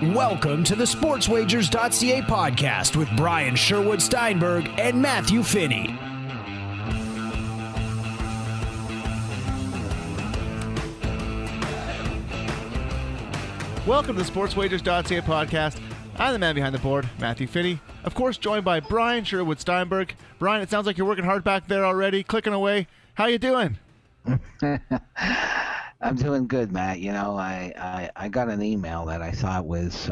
Welcome to the sportswagers.ca podcast with Brian Sherwood Steinberg and Matthew Finney. Welcome to the sportswagers.ca podcast. I'm the man behind the board, Matthew Finney. Of course, joined by Brian Sherwood Steinberg. Brian, it sounds like you're working hard back there already, clicking away. How you doing? I'm doing good, Matt. You know, I got an email that I thought was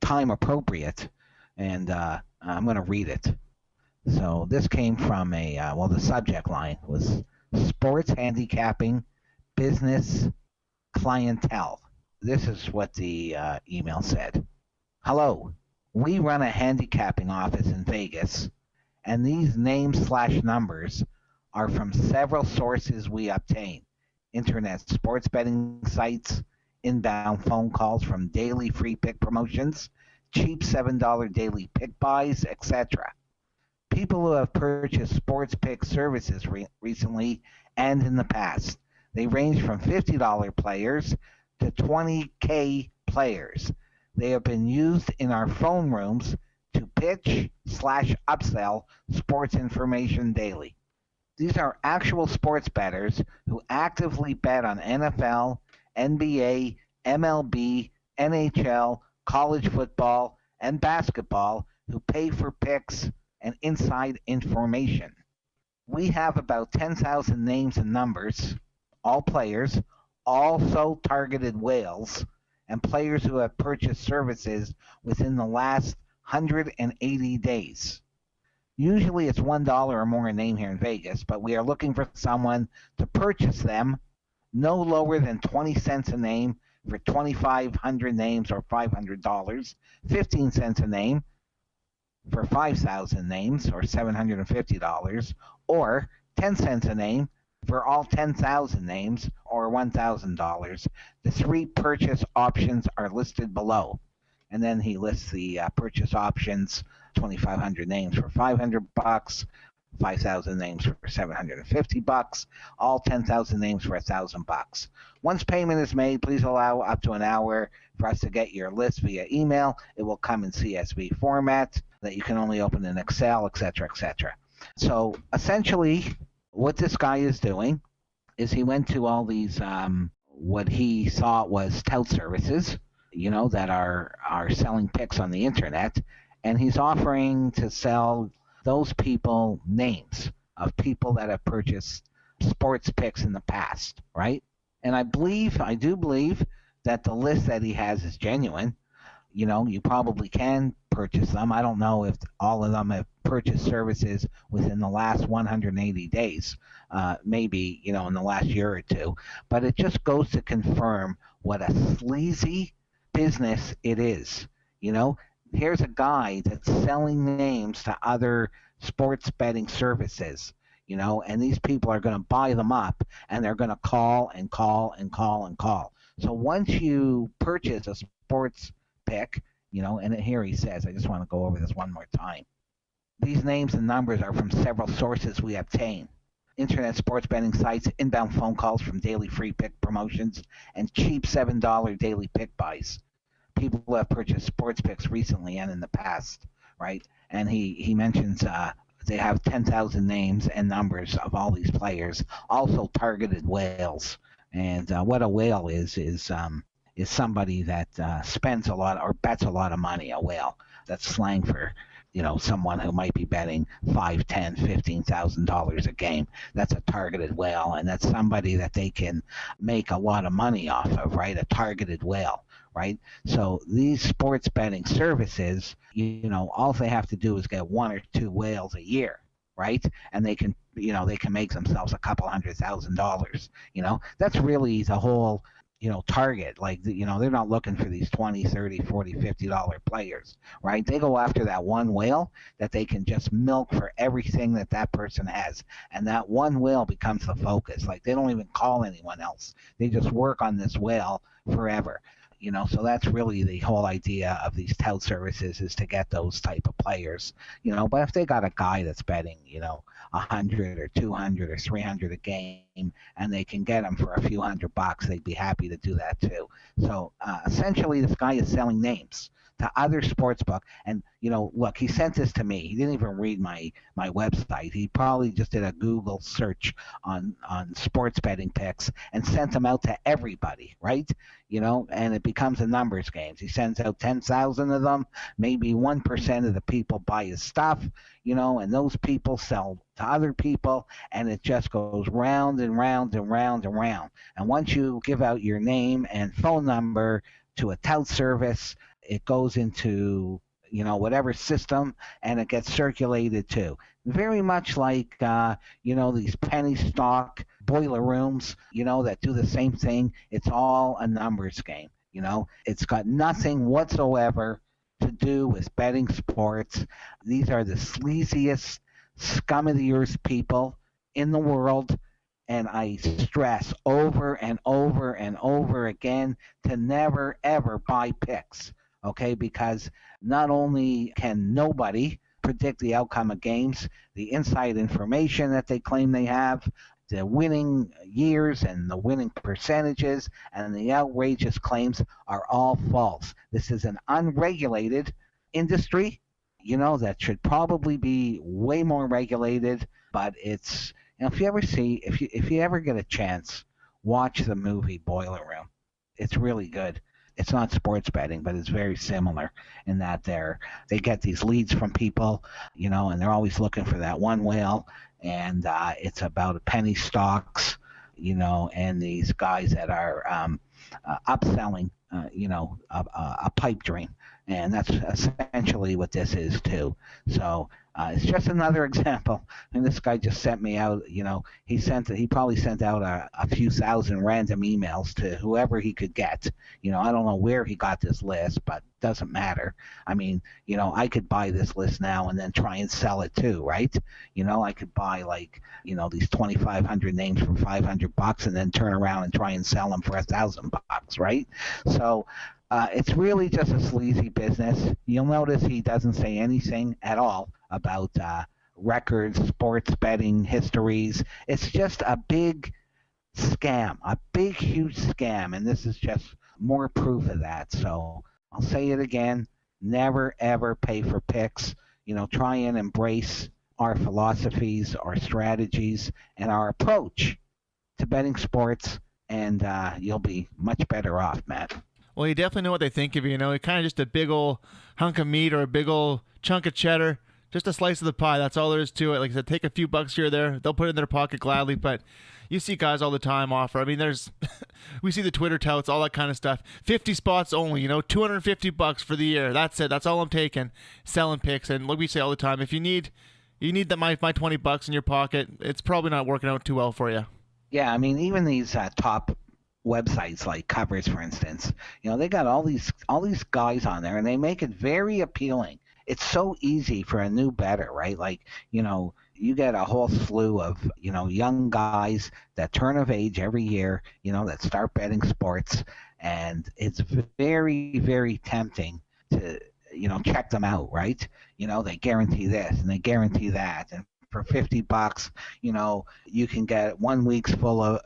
time appropriate, and I'm going to read it. So this came from the subject line was sports handicapping business clientele. This is what the email said. Hello, we run a handicapping office in Vegas, and these names/numbers are from several sources we obtain. Internet sports betting sites, inbound phone calls from daily free pick promotions, cheap $7 daily pick buys, etc. People who have purchased sports pick services recently and in the past. They range from $50 players to $20K players. They have been used in our phone rooms to pitch/upsell sports information daily. These are actual sports bettors who actively bet on NFL, NBA, MLB, NHL, college football, and basketball who pay for picks and inside information. We have about 10,000 names and numbers, all players, also targeted whales, and players who have purchased services within the last 180 days. Usually it's $1 or more a name here in Vegas, but we are looking for someone to purchase them no lower than 20 cents a name for 2,500 names or $500, 15 cents a name for 5,000 names or $750, or 10 cents a name for all 10,000 names or $1,000. The three purchase options are listed below. And then he lists the purchase options: 2,500 names for $500, 5,000 names for $750, all 10,000 names for $1,000. Once payment is made, please allow up to an hour for us to get your list via email. It will come in CSV format that you can only open in Excel, etc., etc. So essentially, what this guy is doing is he went to all these what he thought was tout services, you know, that are selling picks on the internet, and he's offering to sell those people names of people that have purchased sports picks in the past, right? And I do believe that the list that he has is genuine. You know, you probably can purchase them. I don't know if all of them have purchased services within the last 180 days, maybe, you know, in the last year or two. But it just goes to confirm what a sleazy business it is. You know, here's a guy that's selling names to other sports betting services, you know, and these people are going to buy them up, and they're going to call and call and call and call. So once you purchase a sports pick, you know, and here he says, I just want to go over this one more time. These names and numbers are from several sources we obtain. Internet sports betting sites, inbound phone calls from daily free pick promotions, and cheap $7 daily pick buys. People who have purchased sports picks recently and in the past, right? And he mentions they have 10,000 names and numbers of all these players, also targeted whales. And what a whale is somebody that spends a lot or bets a lot of money. A whale, that's slang for, you know, someone who might be betting $5,000, $10,000, $15,000 a game. That's a targeted whale, and that's somebody that they can make a lot of money off of, right? A targeted whale, right? So these sports betting services, you know, all they have to do is get one or two whales a year, right? And they can, you know, they can make themselves a couple $100,000. You know, that's really the whole, you know, target. Like, you know, they're not looking for these $20, $30, $40, $50 players, right? They go after that one whale that they can just milk for everything that person has, and that one whale becomes the focus. Like, they don't even call anyone else. They just work on this whale forever. You know, so that's really the whole idea of these tout services, is to get those type of players. You know, but if they got a guy that's betting, you know, 100 or 200 or 300 a game, and they can get them for a few $100, they'd be happy to do that too. So essentially, this guy is selling names to other sportsbook. And, look, he sent this to me. He didn't even read my website. He probably just did a Google search on sports betting picks and sent them out to everybody, right? And it becomes a numbers game. He sends out 10,000 of them. Maybe 1% of the people buy his stuff, and those people sell to other people, and it just goes round and round and round and round. And once you give out your name and phone number to a tout service, it goes into whatever system, and it gets circulated too. Very much like these penny stock boiler rooms, that do the same thing. It's all a numbers game. It's got nothing whatsoever to do with betting sports. These are the sleaziest, scum of the earth people in the world. And I stress over and over and over again to never, ever buy picks, okay? Because not only can nobody predict the outcome of games, the inside information that they claim they have, the winning years and the winning percentages and the outrageous claims are all false. This is an unregulated industry, that should probably be way more regulated, but it's... if you ever get a chance, watch the movie Boiler Room. It's really good. It's not sports betting, but it's very similar in that they get these leads from people, and they're always looking for that one whale, and it's about penny stocks, and these guys that are upselling, a pipe dream, and that's essentially what this is too. So it's just another example. And this guy just sent me out, he probably sent out a few thousand random emails to whoever he could get. I don't know where he got this list, but doesn't matter. I mean, I could buy this list now and then try and sell it too, right? I could buy these 2,500 names for $500 and then turn around and try and sell them for $1,000, right? So it's really just a sleazy business. You'll notice he doesn't say anything at all about records, sports betting histories. It's just a big scam, a big, huge scam, and this is just more proof of that. So I'll say it again, never, ever pay for picks. Try and embrace our philosophies, our strategies, and our approach to betting sports, and you'll be much better off, Matt. Well, you definitely know what they think of you. Kind of just a big old hunk of meat or a big old chunk of cheddar, just a slice of the pie. That's all there is to it. Like I said, take a few bucks here or there. They'll put it in their pocket gladly, but you see guys all the time offer. I mean, we see the Twitter touts, all that kind of stuff. 50 spots only, $250 for the year. That's it. That's all I'm taking. Selling picks. And like we say all the time, if you need my $20 in your pocket, it's probably not working out too well for you. Yeah, I mean, even these top websites like Covers, for instance, they got all these guys on there, and they make it very appealing. It's so easy for a new bettor, right? Like, you get a whole slew of, young guys that turn of age every year, that start betting sports, and it's very, very tempting to, check them out, right? They guarantee this and they guarantee that, and for $50, you can get 1 week's full of,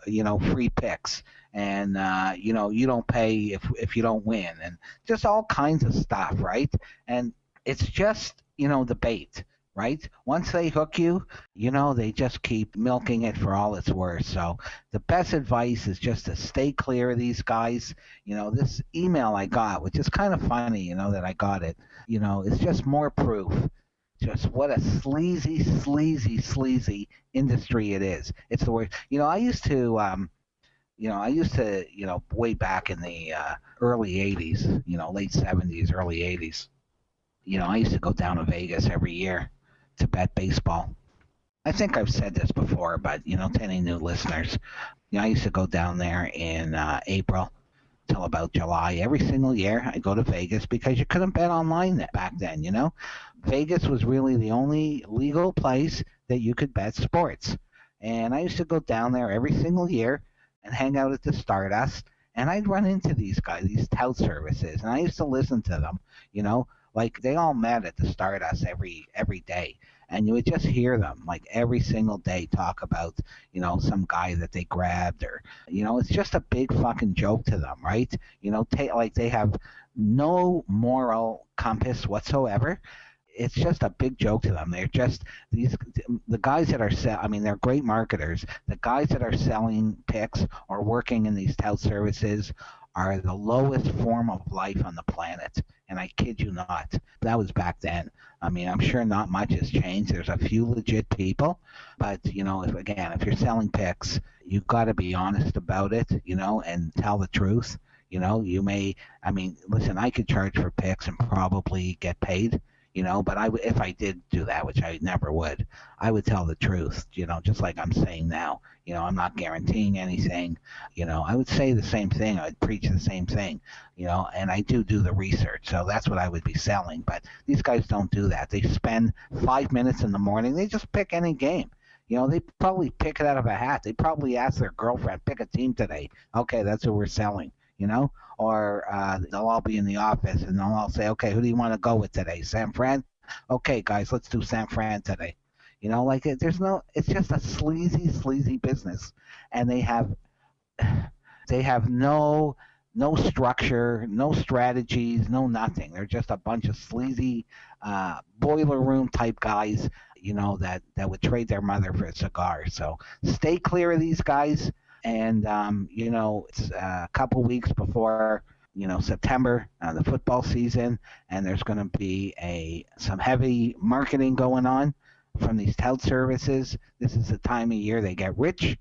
free picks, and you don't pay if you don't win, and just all kinds of stuff, right? And it's just, the bait, right? Once they hook you, they just keep milking it for all it's worth. So the best advice is just to stay clear of these guys. This email I got, which is kind of funny, that I got it, it's just more proof just what a sleazy industry it is. It's the worst. I used to, way back in the early 80s, late 70s, early 80s, I used to go down to Vegas every year to bet baseball. I think I've said this before, but, to any new listeners, I used to go down there in April till about July. Every single year I go to Vegas because you couldn't bet online back then, Vegas was really the only legal place that you could bet sports. And I used to go down there every single year and hang out at the Stardust, and I'd run into these guys, these tout services, and I used to listen to them, like they all met at the Stardust every day. and you would just hear them like every single day talk about, some guy that they grabbed, or, it's just a big fucking joke to them, right? Like they have no moral compass whatsoever. It's just a big joke to them. They're just the guys that are they're great marketers. The guys that are selling picks or working in these tout services are the lowest form of life on the planet. And I kid you not. That was back then. I'm sure not much has changed. There's a few legit people, but if you're selling picks, you've got to be honest about it, and tell the truth. Listen, I could charge for picks and probably get paid. But if I did do that, which I never would, I would tell the truth, just like I'm saying now. I'm not guaranteeing anything. I would say the same thing. I'd preach the same thing, and I do the research. So that's what I would be selling. But these guys don't do that. They spend 5 minutes in the morning. They just pick any game. They probably pick it out of a hat. They probably ask their girlfriend, pick a team today. Okay, that's what we're selling, Or they'll all be in the office and they'll all say, okay, who do you want to go with today? San Fran? Okay, guys, let's do San Fran today. It's just a sleazy business. And they have no structure, no strategies, no nothing. They're just a bunch of sleazy boiler room type guys, that would trade their mother for a cigar. So stay clear of these guys. And, it's a couple weeks before, September, the football season, and there's going to be some heavy marketing going on from these tout services. This is the time of year they get rich.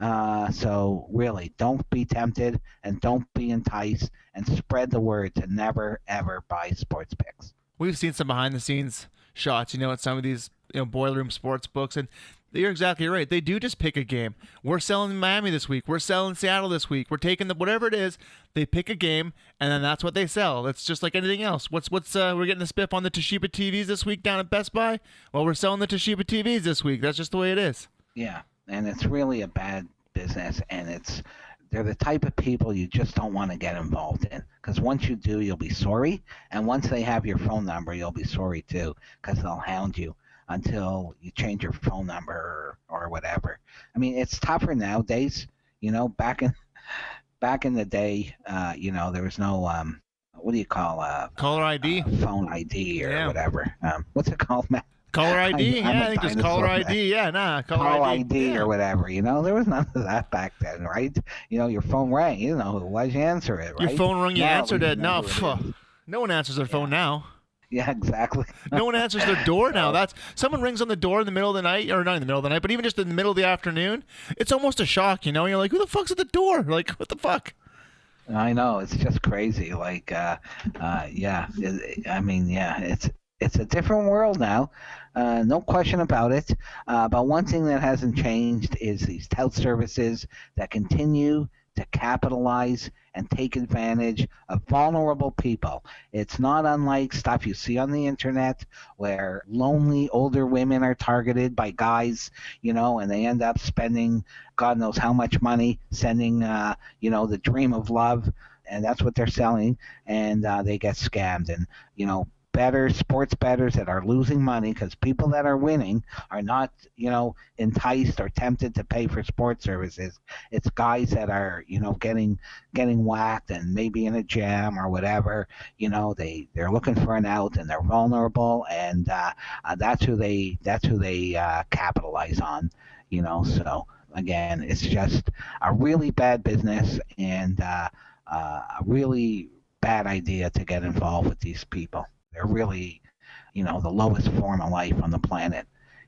So really, don't be tempted and don't be enticed, and spread the word to never, ever buy sports picks. We've seen some behind-the-scenes shots, at some of these, boiler room sports books, and you're exactly right. They do just pick a game. We're selling Miami this week. We're selling Seattle this week. We're taking whatever it is. They pick a game, and then that's what they sell. It's just like anything else. We're getting the spiff on the Toshiba TVs this week down at Best Buy. Well, we're selling the Toshiba TVs this week. That's just the way it is. Yeah, and it's really a bad business, and they're the type of people you just don't want to get involved in, because once you do, you'll be sorry, and once they have your phone number, you'll be sorry too, because they'll hound you until you change your phone number or whatever. It's tougher nowadays. Back in the day, there was no what do you call caller ID, phone ID or whatever. What's it called, Matt? Caller ID? I think just caller ID. Yeah, caller ID or whatever. There was none of that back then, right? Your phone rang. You know who it was. You answer it, right? Your phone rang. You answered it. No, no one answers their phone now. Yeah, exactly. No one answers their door now. Someone rings on the door in the middle of the night, or not in the middle of the night, but even just in the middle of the afternoon. It's almost a shock, You're like, who the fuck's at the door? Like, what the fuck? I know, it's just crazy. Like, it's a different world now. No question about it. But one thing that hasn't changed is these tout services that continue to capitalize and take advantage of vulnerable people. It's not unlike stuff you see on the internet where lonely older women are targeted by guys, and they end up spending God knows how much money sending, the dream of love, and that's what they're selling, and they get scammed. And, sports bettors that are losing money, because people that are winning are not, enticed or tempted to pay for sports services. It's guys that are, getting whacked and maybe in a jam or whatever. They're looking for an out and they're vulnerable, and that's who they capitalize on. So again, it's just a really bad business and a really bad idea to get involved with these people. They're really, the lowest form of life on the planet,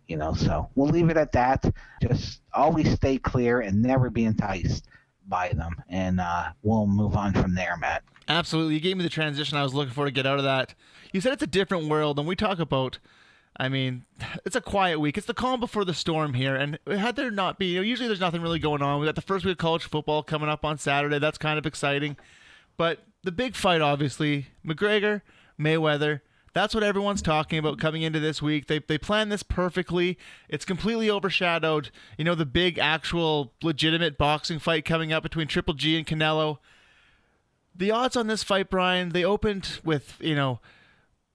so we'll leave it at that. Just always stay clear and never be enticed by them. And we'll move on from there, Matt. Absolutely. You gave me the transition I was looking for to get out of that. You said it's a different world, and we talk about, it's a quiet week. It's the calm before the storm here. And had there not been, usually there's nothing really going on. We got the first week of college football coming up on Saturday. That's kind of exciting. But the big fight, obviously, McGregor, Mayweather, that's what everyone's talking about coming into this week. They planned this perfectly. It's completely overshadowed, the big actual legitimate boxing fight coming up between Triple G and Canelo. The odds on this fight, Brian, they opened with,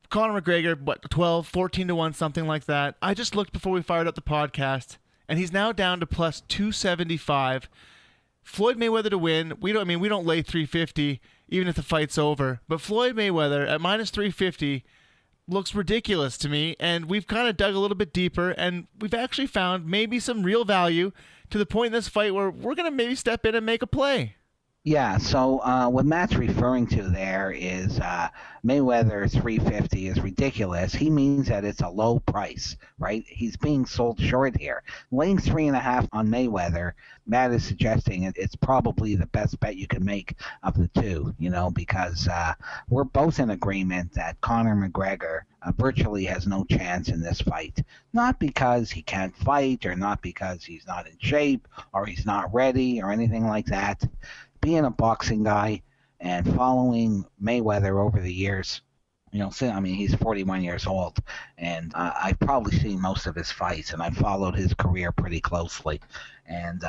Conor McGregor, 12, 14 to 1, something like that. I just looked before we fired up the podcast, and he's now down to plus 275. Floyd Mayweather to win. We don't lay 350 even if the fight's over. But Floyd Mayweather at minus 350 looks ridiculous to me, and we've kind of dug a little bit deeper, and we've actually found maybe some real value to the point in this fight where we're going to maybe step in and make a play. Yeah, so what Matt's referring to there is Mayweather 350 is ridiculous. He means that it's a low price, right? He's being sold short here. Laying 3.5 on Mayweather, Matt is suggesting it's probably the best bet you can make of the two, because we're both in agreement that Conor McGregor virtually has no chance in this fight. Not because he can't fight or not because he's not in shape or he's not ready or anything like that. Being a boxing guy and following Mayweather over the years, he's 41 years old, and I've probably seen most of his fights, and I've followed his career pretty closely. And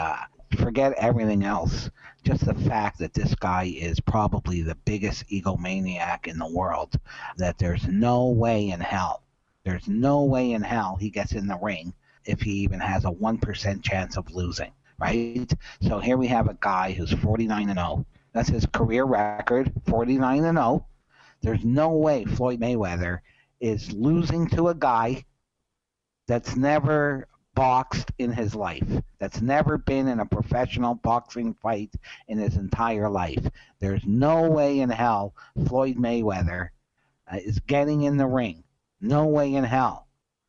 forget everything else, just the fact that this guy is probably the biggest egomaniac in the world, that there's no way in hell he gets in the ring if he even has a 1% chance of losing. Right? So here we have a guy who's 49-0. That's his career record, 49-0. There's no way Floyd Mayweather is losing to a guy that's never boxed in his life, that's never been in a professional boxing fight in his entire life. There's no way in hell Floyd Mayweather is getting in the ring. No way in hell.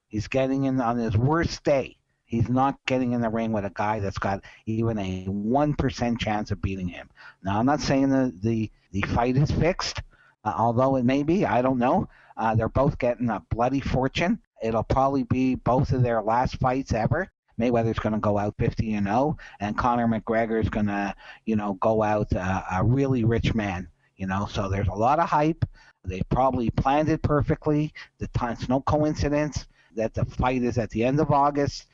He's getting in on his worst day. He's not getting in the ring with a guy that's got even a 1% chance of beating him. Now, I'm not saying the fight is fixed, although it may be. I don't know. They're both getting a bloody fortune. It'll probably be both of their last fights ever. Mayweather's going to go out 50-0, and Conor McGregor is going to, go out a really rich man. So there's a lot of hype. They probably planned it perfectly. It's no coincidence that the fight is at the end of August,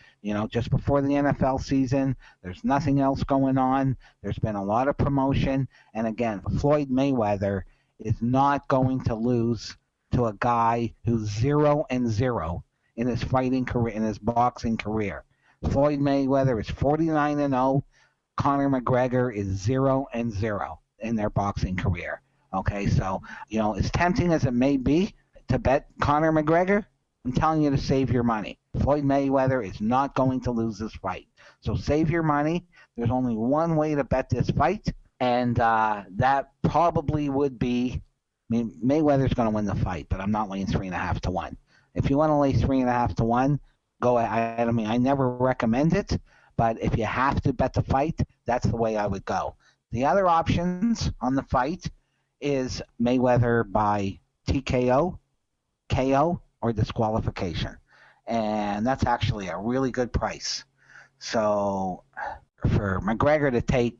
just before the NFL season. There's nothing else going on. There's been a lot of promotion. And again, Floyd Mayweather is not going to lose to a guy who's 0-0 in his fighting career, in his boxing career. Floyd Mayweather is 49-0. Conor McGregor is 0-0 in their boxing career. Okay, so, as tempting as it may be to bet Conor McGregor, I'm telling you to save your money. Floyd Mayweather is not going to lose this fight. So save your money. There's only one way to bet this fight, and that probably would be, Mayweather's going to win the fight, but I'm not laying 3.5 to 1. If you want to lay 3.5 to 1, go ahead. I never recommend it, but if you have to bet the fight, that's the way I would go. The other options on the fight is Mayweather by TKO, KO, or disqualification. And that's actually a really good price. So for McGregor to take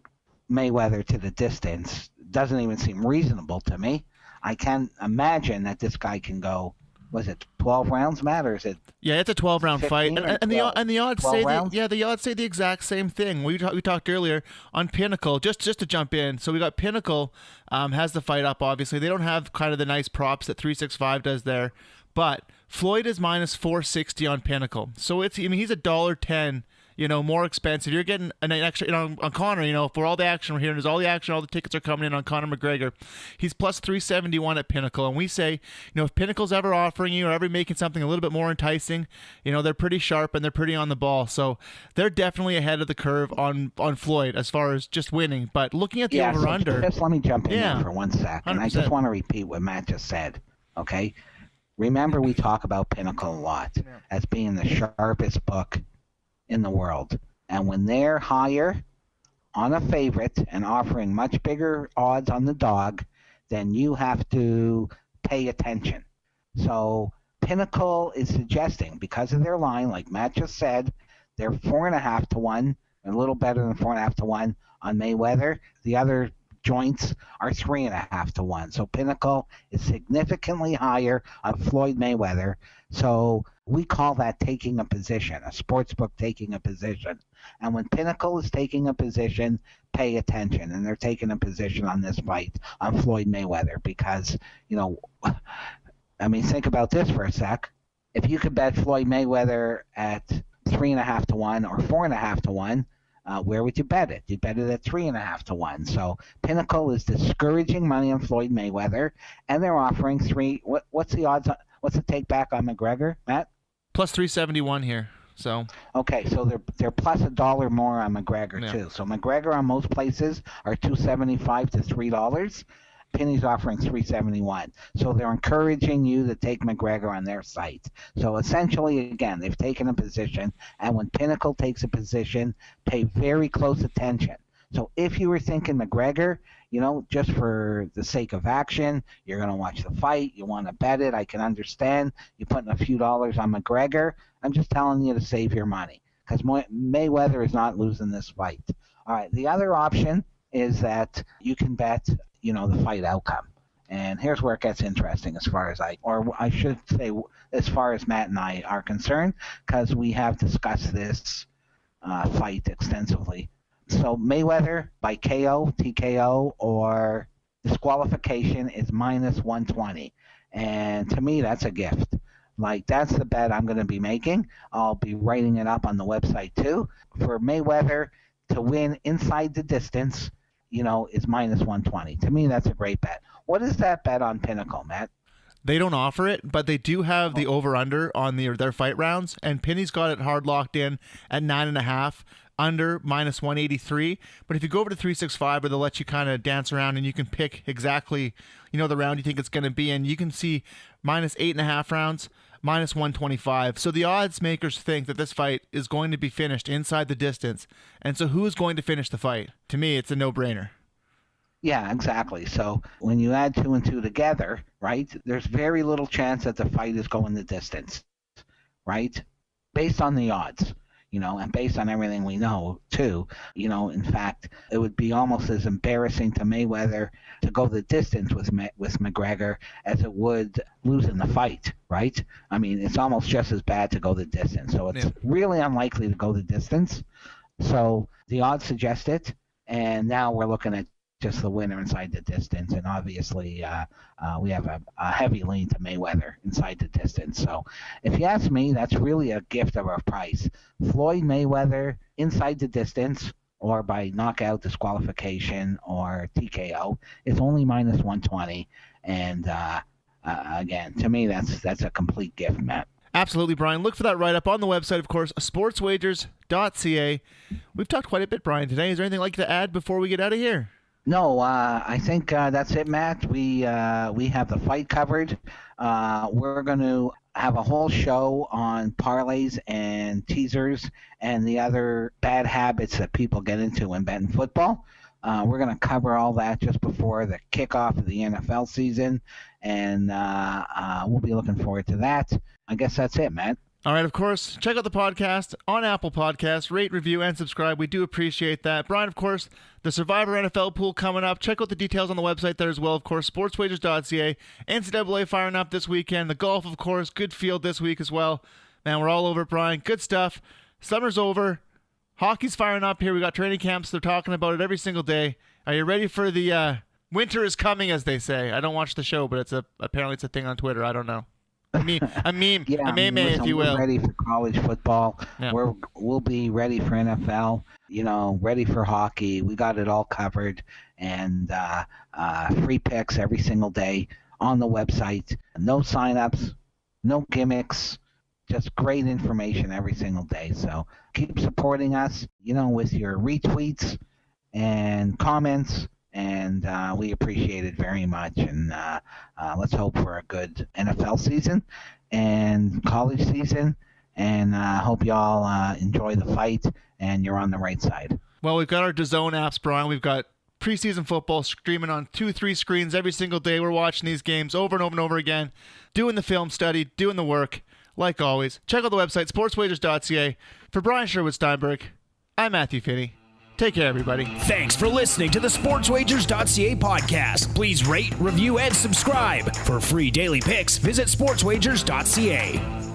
Mayweather to the distance doesn't even seem reasonable to me. I can't imagine that this guy can go, was it 12 rounds, Matt, or is it? Yeah, it's a 12-round fight, and the odds say the odds say the exact same thing. We talked earlier on Pinnacle. Just to jump in, so we got Pinnacle has the fight up. Obviously, they don't have kind of the nice props that 365 does there. But Floyd is minus 460 on Pinnacle. So he's $1.10, more expensive. You're getting an extra, on Conor, for all the action we're hearing, there's all the action, all the tickets are coming in on Conor McGregor. He's plus 371 at Pinnacle. And we say, if Pinnacle's ever offering you or ever making something a little bit more enticing, they're pretty sharp and they're pretty on the ball. So they're definitely ahead of the curve on Floyd as far as just winning. But looking at the over-under. So just let me jump in there for 1 second. 100%. I just want to repeat what Matt just said, okay? Remember, we talk about Pinnacle a lot as being the sharpest book in the world. And when they're higher on a favorite and offering much bigger odds on the dog, then you have to pay attention. So Pinnacle is suggesting, because of their line, like Matt just said, they're 4.5 to 1, a little better than 4.5 to 1 on Mayweather. The other joints are 3.5 to 1. So Pinnacle is significantly higher on Floyd Mayweather. So we call that taking a position, a sports book taking a position. And when Pinnacle is taking a position, pay attention. And they're taking a position on this fight on Floyd Mayweather because, I mean, think about this for a sec. If you could bet Floyd Mayweather at 3.5 to 1 or 4.5 to 1, where would you bet it? You bet it at 3.5 to 1. So Pinnacle is discouraging money on Floyd Mayweather, and they're offering three. What's the odds? What's the take back on McGregor, Matt? Plus 371 here. So okay, so they're plus $1 more on McGregor too. So McGregor on most places are $2.75 to $3. Penny's offering $3.71. So they're encouraging you to take McGregor on their site. So essentially, again, they've taken a position, and when Pinnacle takes a position, pay very close attention. So if you were thinking McGregor, just for the sake of action, you're going to watch the fight, you want to bet it, I can understand. You're putting a few dollars on McGregor. I'm just telling you to save your money because Mayweather is not losing this fight. All right, the other option is that you can bet the fight outcome. And here's where it gets interesting as far as I should say, as far as Matt and I are concerned, because we have discussed this fight extensively. So Mayweather by KO, TKO, or disqualification is minus 120. And to me, that's a gift. That's the bet I'm going to be making. I'll be writing it up on the website too. For Mayweather to win inside the distance, is minus 120. To me, that's a great bet. What is that bet on Pinnacle, Matt? They don't offer it, but they do have the over-under on their fight rounds, and Penny's got it hard locked in at 9.5, under minus 183. But if you go over to 365, where they'll let you kind of dance around and you can pick exactly, the round you think it's going to be in, you can see minus 8.5 rounds, minus 125. So the odds makers think that this fight is going to be finished inside the distance. And so who is going to finish the fight? To me, it's a no-brainer. Yeah, exactly. So when you add 2 and 2 together, right, there's very little chance that the fight is going the distance, right? Based on the odds, and based on everything we know, too. In fact, it would be almost as embarrassing to Mayweather to go the distance with McGregor as it would losing the fight, right? I mean, it's almost just as bad to go the distance. So it's really unlikely to go the distance. So the odds suggest it, and now we're looking at just the winner inside the distance, and obviously we have a heavy lean to Mayweather inside the distance. So if you ask me, that's really a gift of a price. Floyd Mayweather inside the distance or by knockout, disqualification, or TKO is only minus 120, and again, to me, that's a complete gift, Matt. Absolutely, Brian. Look for that write-up on the website, of course, sportswagers.ca. We've talked quite a bit, Brian, today. Is there anything like to add before we get out of here? No, I think that's it, Matt. We have the fight covered. We're going to have a whole show on parlays and teasers and the other bad habits that people get into when betting football. We're going to cover all that just before the kickoff of the NFL season, and we'll be looking forward to that. I guess that's it, Matt. All right, of course, check out the podcast on Apple Podcasts. Rate, review, and subscribe. We do appreciate that. Brian, of course, the Survivor NFL pool coming up. Check out the details on the website there as well. Of course, sportswagers.ca. NCAA firing up this weekend. The golf, of course, good field this week as well. Man, we're all over it, Brian. Good stuff. Summer's over. Hockey's firing up here. We got training camps. They're talking about it every single day. Are you ready for the winter is coming, as they say? I don't watch the show, but apparently it's a thing on Twitter. I don't know. A meme, if you will. We're ready for college football. Yeah. We'll be ready for NFL. Ready for hockey. We got it all covered, and free picks every single day on the website. No signups, no gimmicks, just great information every single day. So keep supporting us, with your retweets and comments. And we appreciate it very much. And let's hope for a good NFL season and college season. And hope you all enjoy the fight and you're on the right side. Well, we've got our DAZN apps, Brian. We've got preseason football streaming on 2-3 screens every single day. We're watching these games over and over and over again, doing the film study, doing the work, like always. Check out the website, sportswagers.ca. For Brian Sherwood-Steinberg, I'm Matthew Finney. Take care, everybody. Thanks for listening to the sportswagers.ca podcast. Please rate, review, and subscribe. For free daily picks, visit sportswagers.ca.